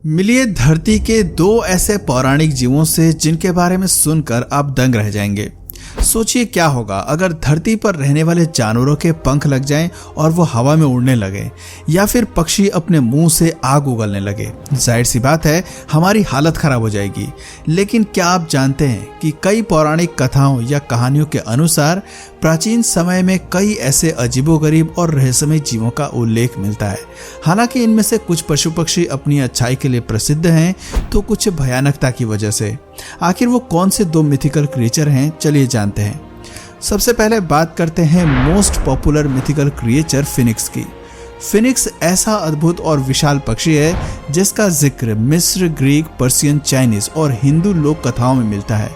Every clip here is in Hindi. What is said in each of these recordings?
मिलिए धरती के दो ऐसे पौराणिक जीवों से जिनके बारे में सुनकर आप दंग रह जाएंगे। सोचिए क्या होगा अगर धरती पर रहने वाले जानवरों के पंख लग जाएं और वो हवा में उड़ने लगे, या फिर पक्षी अपने मुंह से आग उगलने लगे। जाहिर सी बात है हमारी हालत खराब हो जाएगी। लेकिन क्या आप जानते हैं कि कई पौराणिक कथाओं या कहानियों के अनुसार प्राचीन समय में कई ऐसे अजीबोगरीब और रहस्यमय जीवों का उल्लेख मिलता है। हालांकि इनमें से कुछ पशु पक्षी अपनी अच्छाई के लिए प्रसिद्ध हैं तो कुछ भयानकता की वजह से। आखिर वो कौन से दो मिथिकल क्रिएचर हैं, चलिए जानते हैं। सबसे पहले बात करते हैं most popular mythical creature Phoenix की। फिनिक्स ऐसा अद्भुत और विशाल पक्षी है जिसका जिक्र मिस्र, ग्रीक, पर्शियन, चाइनीज और हिंदू लोक कथाओं में मिलता है।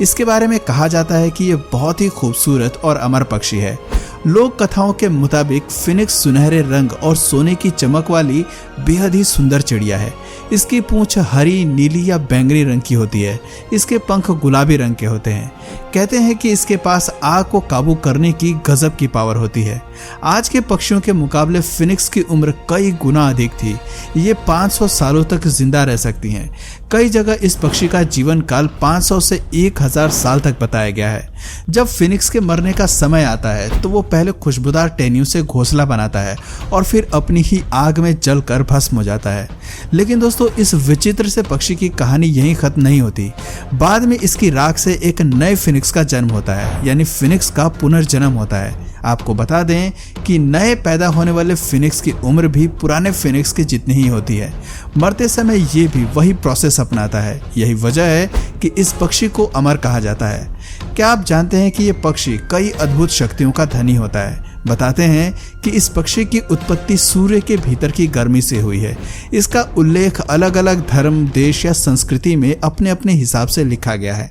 इसके बारे में कहा जाता है कि यह बहुत ही खूबसूरत और अमर पक्षी है। लोक कथाओं के मुताबिक फिनिक्स सुनहरे रंग और सोने की चमक वाली बेहद ही सुंदर चिड़िया है। इसकी पूंछ हरी, नीली या बैंगनी रंग की होती है। इसके पंख गुलाबी रंग के होते हैं। कहते हैं कि इसके पास आग को काबू करने की गजब की पावर होती है। आज के पक्षियों के मुकाबले फिनिक्स की उम्र कई गुना अधिक थी। ये 500 सालों तक जिंदा रह सकती हैं। कई जगह इस पक्षी का जीवन काल 500 से 1000 साल तक बताया गया है। जब फिनिक्स के मरने का समय आता है तो वो पहले खुशबूदार टहनियों से घोंसला बनाता है और फिर अपनी ही आग में जलकर भस्म हो जाता है। लेकिन दोस्तों, इस विचित्र से पक्षी की कहानी यहीं खत्म नहीं होती। बाद में इसकी राख से एक नए फिनिक्स का जन्म होता है, यानी फिनिक्स का पुनर्जन्म होता है। आपको बता दें कि नए पैदा होने वाले फिनिक्स की उम्र भी पुराने फिनिक्स की जितनी ही होती है। मरते समय ये भी वही प्रोसेस अपनाता है। यही वजह है कि इस पक्षी को अमर कहा जाता है। क्या आप जानते हैं कि ये पक्षी कई अद्भुत शक्तियों का धनी होता है? बताते हैं कि इस पक्षी की उत्पत्ति सूर्य के भीतर की गर्मी से हुई है। इसका उल्लेख अलग अलग धर्म, देश या संस्कृति में अपने अपने हिसाब से लिखा गया है।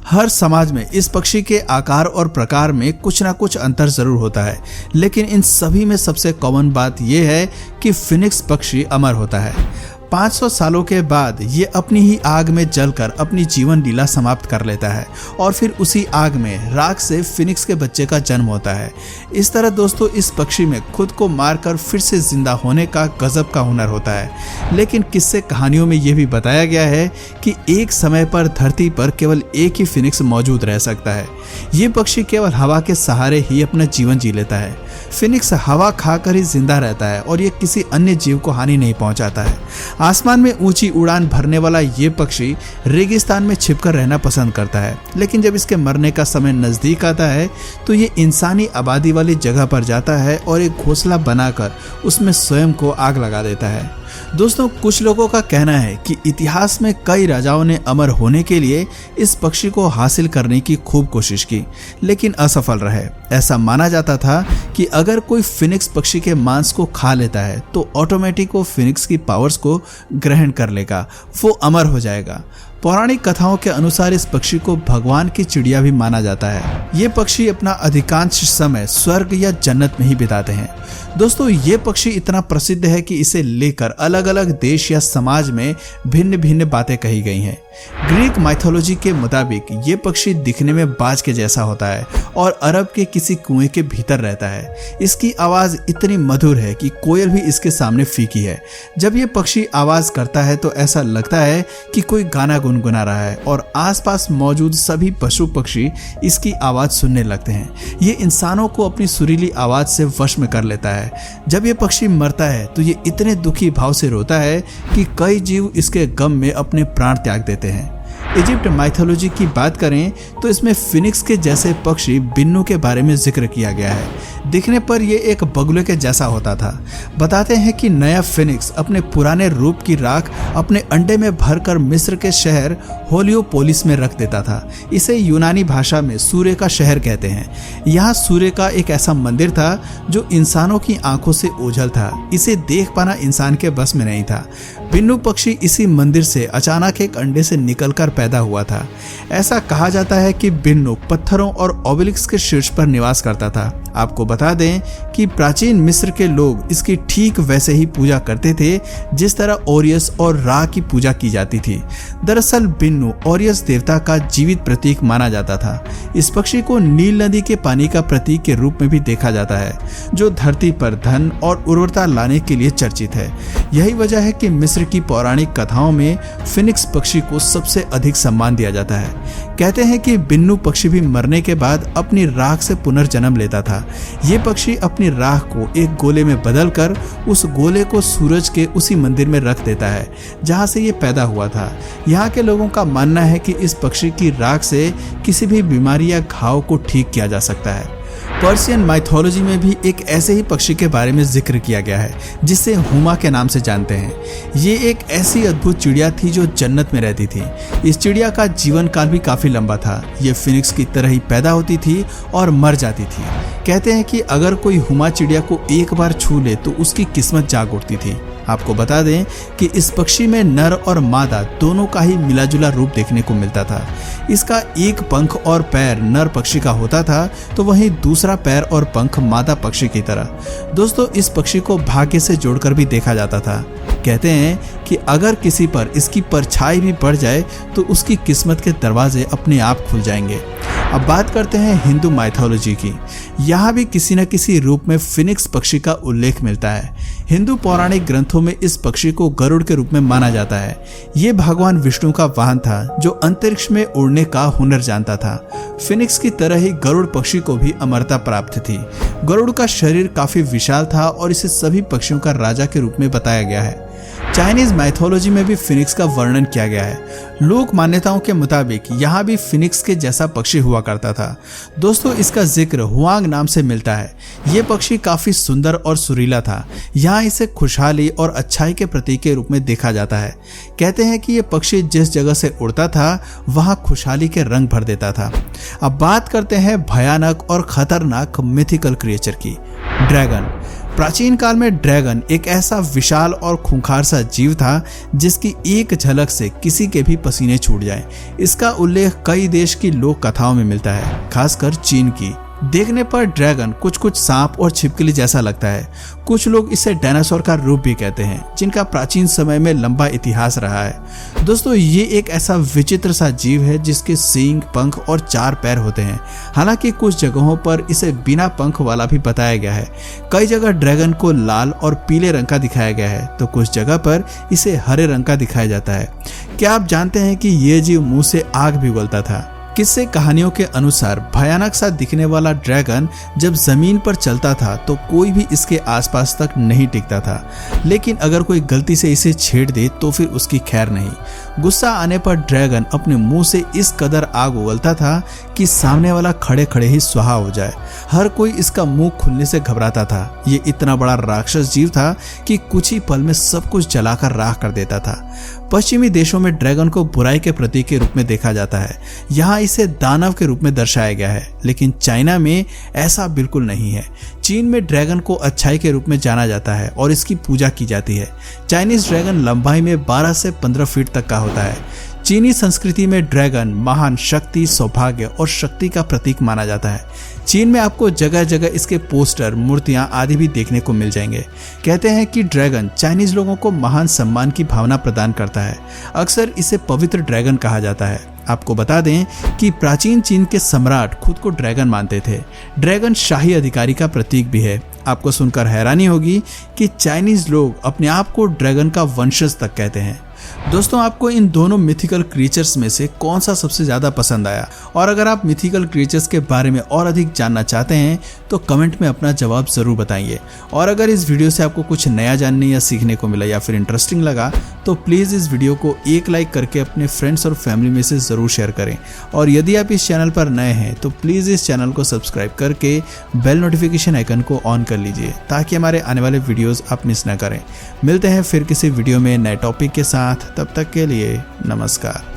हर समाज में इस पक्षी के आकार और प्रकार में कुछ ना कुछ अंतर जरूर होता है, लेकिन इन सभी में सबसे कॉमन बात यह है कि फिनिक्स पक्षी अमर होता है। 500 सालों के बाद ये अपनी ही आग में जलकर अपनी जीवन लीला समाप्त कर लेता है और फिर उसी आग में राख से फिनिक्स के बच्चे का जन्म होता है। इस तरह दोस्तों, इस पक्षी में खुद को मारकर फिर से जिंदा होने का गजब का हुनर होता है। लेकिन किस्से कहानियों में यह भी बताया गया है कि एक समय पर धरती पर केवल एक ही फिनिक्स मौजूद रह सकता है। ये पक्षी केवल हवा के सहारे ही अपना जीवन जी लेता है। फिनिक्स हवा खाकर ही जिंदा रहता है और ये किसी अन्य जीव को हानि नहीं पहुंचाता है। आसमान में ऊंची उड़ान भरने वाला ये पक्षी रेगिस्तान में छिपकर रहना पसंद करता है। लेकिन जब इसके मरने का समय नजदीक आता है तो ये इंसानी आबादी वाली जगह पर जाता है और एक घोंसला बनाकर उसमें स्वयं को आग लगा देता है। दोस्तों, कुछ लोगों का कहना है कि इतिहास में कई राजाओं ने अमर होने के लिए इस पक्षी को हासिल करने की खूब कोशिश की, लेकिन असफल रहे। ऐसा माना जाता था कि अगर कोई फिनिक्स पक्षी के मांस को खा लेता है तो ऑटोमेटिक वो फिनिक्स की पावर्स को ग्रहण कर लेगा, वो अमर हो जाएगा। पौराणिक कथाओं के अनुसार इस पक्षी को भगवान की चिड़िया भी माना जाता है। ये पक्षी अपना अधिकांश समय स्वर्ग या जन्नत में ही बिताते हैं। दोस्तों, ये पक्षी इतना प्रसिद्ध है कि इसे लेकर अलग अलग देश या समाज में भिन्न भिन्न बातें कही गई हैं। ग्रीक माइथोलॉजी के मुताबिक ये पक्षी दिखने में बाज के जैसा होता है और अरब के किसी कुएं के भीतर रहता है। इसकी आवाज इतनी मधुर है कि कोयल भी इसके सामने फीकी है। जब ये पक्षी आवाज करता है तो ऐसा लगता है कि कोई गाना गुनगुना रहा है और आसपास मौजूद सभी पशु पक्षी इसकी आवाज सुनने लगते हैं। ये इंसानों को अपनी सुरीली आवाज से वश में कर लेता है। जब ये पक्षी मरता है तो ये इतने दुखी भाव से रोता है कि कई जीव इसके गम में अपने प्राण त्याग देते हैं। इजिप्ट माइथोलॉजी की बात करें तो इसमें फिनिक्स के जैसे पक्षी बिन्नू के बारे में जिक्र किया गया है। दिखने पर यह एक बगुले के जैसा होता था। बताते हैं कि नया फिनिक्स अपने पुराने रूप की राख अपने अंडे में भरकर मिस्र के शहर होलियोपोलिस में रख देता था। इसे यूनानी भाषा में सूर्य का शहर कहते हैं। यहाँ सूर्य का एक ऐसा मंदिर था जो इंसानों की आंखों से ओझल था। इसे देख पाना इंसान के बस में नहीं था। बिन्नू पक्षी इसी मंदिर से अचानक एक अंडे से निकलकर पैदा हुआ था। ऐसा कहा जाता है कि बिन्नू पत्थरों और ओबेलिस्क के शीर्ष पर निवास करता था आपको बता दें कि प्राचीन मिस्र के लोग इसकी ठीक वैसे ही पूजा करते थे जिस तरह ओरियस और रा की पूजा की जाती थी। दरअसल बिन्नू ओरियस देवता का जीवित प्रतीक माना जाता था। इस पक्षी को नील नदी के पानी का प्रतीक के रूप में भी देखा जाता है, जो धरती पर धन और उर्वरता लाने के लिए चर्चित है। यही वजह है कि मिस्र की पौराणिक कथाओं में फिनिक्स पक्षी को सबसे अधिक सम्मान दिया जाता है। कहते हैं कि बिन्नू पक्षी भी मरने के बाद अपनी राख से पुनर्जन्म लेता था। ये पक्षी अपनी राख को एक गोले में बदलकर उस गोले को सूरज के उसी मंदिर में रख देता है जहां से ये पैदा हुआ था। यहाँ के लोगों का मानना है कि इस पक्षी की राख से किसी भी बीमारी या घाव को ठीक किया जा सकता है। पर्शियन माइथोलॉजी में भी एक ऐसे ही पक्षी के बारे में जिक्र किया गया है जिसे हुमा के नाम से जानते हैं। ये एक ऐसी अद्भुत चिड़िया थी जो जन्नत में रहती थी। इस चिड़िया का जीवन काल भी काफी लंबा था। ये फिनिक्स की तरह ही पैदा होती थी और मर जाती थी। कहते हैं कि अगर कोई हुमा चिड़िया को एक बार छू ले तो उसकी किस्मत जाग उठती थी। आपको बता दें कि इस पक्षी में नर और मादा दोनों का ही मिला जुला रूप देखने को मिलता था। इसका एक पंख और पैर नर पक्षी का होता था तो वहीं दूसरा पैर और पंख मादा पक्षी की तरह। दोस्तों, इस पक्षी को भाग्य से जोड़कर भी देखा जाता था। कहते हैं कि अगर किसी पर इसकी परछाई भी पड़ जाए तो उसकी किस्मत के दरवाजे अपने आप खुल जाएंगे। अब बात करते हैं हिंदू माइथोलॉजी की। यहाँ भी किसी न किसी रूप में फिनिक्स पक्षी का उल्लेख मिलता है। हिंदू पौराणिक ग्रंथों में इस पक्षी को गरुड़ के रूप में माना जाता है। ये भगवान विष्णु का वाहन था जो अंतरिक्ष में उड़ने का हुनर जानता था। फिनिक्स की तरह ही गरुड़ पक्षी को भी अमरता प्राप्त थी। गरुड़ का शरीर काफी विशाल था और इसे सभी पक्षियों का राजा के रूप में बताया गया है। चाइनीज माइथोलॉजी में भी फिनिक्स का वर्णन किया गया है। लोक मान्यताओं के मुताबिक यहाँ भी फिनिक्स के जैसा पक्षी हुआ करता था। दोस्तों, इसका जिक्र हुआंग नाम से मिलता है। ये पक्षी काफी सुंदर और सुरीला था। यहाँ इसे खुशहाली और अच्छाई के प्रतीक के रूप में देखा जाता है। कहते हैं कि ये पक्षी जिस जगह से उड़ता था वहाँ खुशहाली के रंग भर देता था। अब बात करते हैं भयानक और खतरनाक मिथिकल क्रिएचर की, ड्रैगन। प्राचीन काल में ड्रैगन एक ऐसा विशाल और खूंखार सा जीव था जिसकी एक झलक से किसी के भी पसीने छूट जाए। इसका उल्लेख कई देश की लोक कथाओं में मिलता है, खासकर चीन की। देखने पर ड्रैगन कुछ सांप और छिपकली जैसा लगता है। कुछ लोग इसे डायनासोर का रूप भी कहते हैं, जिनका प्राचीन समय में लंबा इतिहास रहा है। दोस्तों, ये एक ऐसा विचित्र सा जीव है जिसके सींग, पंख और 4 पैर होते हैं। हालांकि कुछ जगहों पर इसे बिना पंख वाला भी बताया गया है। कई जगह ड्रैगन को लाल और पीले रंग का दिखाया गया है तो कुछ जगह पर इसे हरे रंग का दिखाया जाता है। क्या आप जानते हैं कि ये जीव मुंह से आग भी उगलता था? किस्से कहानियों के अनुसार भयानक सा दिखने वाला ड्रैगन जब जमीन पर चलता था तो कोई भी इसके आसपास तक नहीं टिकता था, लेकिन अगर कोई गलती से इसे छेड़ दे तो फिर उसकी खैर नहीं। गुस्सा आने पर ड्रैगन अपने मुंह से इस कदर आग उगलता था कि सामने वाला खड़े खड़े ही सुहा हो जाए। हर कोई इसका मुंह खुलने से घबराता था। ये इतना बड़ा राक्षस जीव था कि कुछ ही पल में सब कुछ जलाकर राख कर देता था। पश्चिमी देशों में ड्रैगन को बुराई के प्रतीक के रूप में देखा जाता है। यहाँ इसे दानव के रूप में दर्शाया गया है, लेकिन चाइना में ऐसा बिल्कुल नहीं है। चीन में ड्रैगन को अच्छाई के रूप में जाना जाता है और इसकी पूजा की जाती है। चाइनीज ड्रैगन लंबाई में 12 से 15 फीट तक का होता है। चीनी संस्कृति में ड्रैगन महान शक्ति, सौभाग्य और शक्ति का प्रतीक माना जाता है। चीन में आपको जगह जगह इसके पोस्टर, मूर्तियां आदि भी देखने को मिल जाएंगे। कहते हैं कि ड्रैगन चाइनीज लोगों को महान सम्मान की भावना प्रदान करता है। अक्सर इसे पवित्र ड्रैगन कहा जाता है। आपको बता दें कि प्राचीन चीन के सम्राट खुद को ड्रैगन मानते थे। ड्रैगन शाही अधिकारी का प्रतीक भी है। आपको सुनकर हैरानी होगी कि चाइनीज लोग अपने आप को ड्रैगन का वंशज तक कहते हैं। दोस्तों, आपको इन दोनों मिथिकल क्रिएचर्स में से कौन सा सबसे ज्यादा पसंद आया? और अगर आप मिथिकल क्रिएचर्स के बारे में और अधिक जानना चाहते हैं तो कमेंट में अपना जवाब जरूर बताइए। और अगर इस वीडियो से आपको कुछ नया जानने या सीखने को मिला या फिर इंटरेस्टिंग लगा तो प्लीज इस वीडियो को एक लाइक करके अपने फ्रेंड्स और फैमिली में से जरूर शेयर करें। और यदि आप इस चैनल पर नए हैं तो प्लीज इस चैनल को सब्सक्राइब करके बेल नोटिफिकेशन आइकन को ऑन कर लीजिए ताकि हमारे आने वाले वीडियोस आप मिस न करें। मिलते हैं फिर किसी वीडियो में नए टॉपिक के साथ। तब तक के लिए नमस्कार।